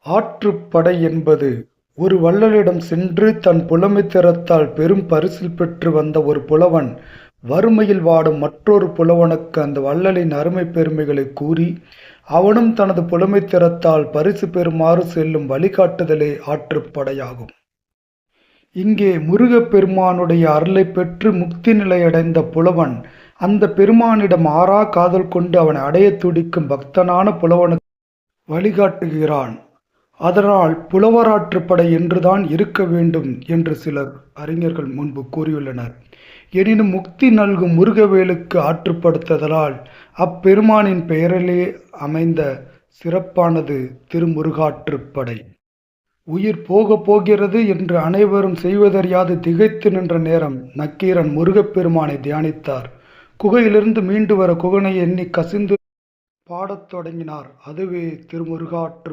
ஆற்றுப்படை என்பது ஒரு வள்ளலிடம் சென்று தன் புலமைத்திறத்தால் பெரும் பரிசில் பெற்று வந்த ஒரு புலவன் வறுமையில் வாடும் மற்றொரு புலவனுக்கு அந்த வள்ளலின் அருமை பெருமைகளைக் கூறி அவனும் தனது புலமைத்திறத்தால் பரிசு பெறுமாறு செல்லும் வழிகாட்டுதலே ஆற்றுப்படையாகும். இங்கே முருகப்பெருமானுடைய அருளைப் பெற்று முக்தி நிலையடைந்த புலவன் அந்த பெருமானிடம் ஆறா காதல் கொண்டு அவனை அடையத் துடிக்கும் பக்தனான புலவனுக்கு வழிகாட்டுகிறான். அதனால் புலவராற்றுப்படை என்றுதான் இருக்க வேண்டும் என்று சிலர் அறிஞர்கள் முன்பு கூறியுள்ளனர். எனினும் முக்தி நல்கும் முருகவேலுக்கு ஆற்றுப்படுத்துதலால் அப்பெருமானின் பெயரிலே அமைந்த சிறப்பானது திருமுருகாற்றுப்படை. உயிர் போக போகிறது என்று அனைவரும் செய்வதறியாது திகைத்து நின்ற நேரம் நக்கீரன் முருகப்பெருமானை தியானித்தார். குகையிலிருந்து மீண்டு வர குகனை எண்ணி கசிந்து பாடத் தொடங்கினார். அதுவே திருமுருகாற்று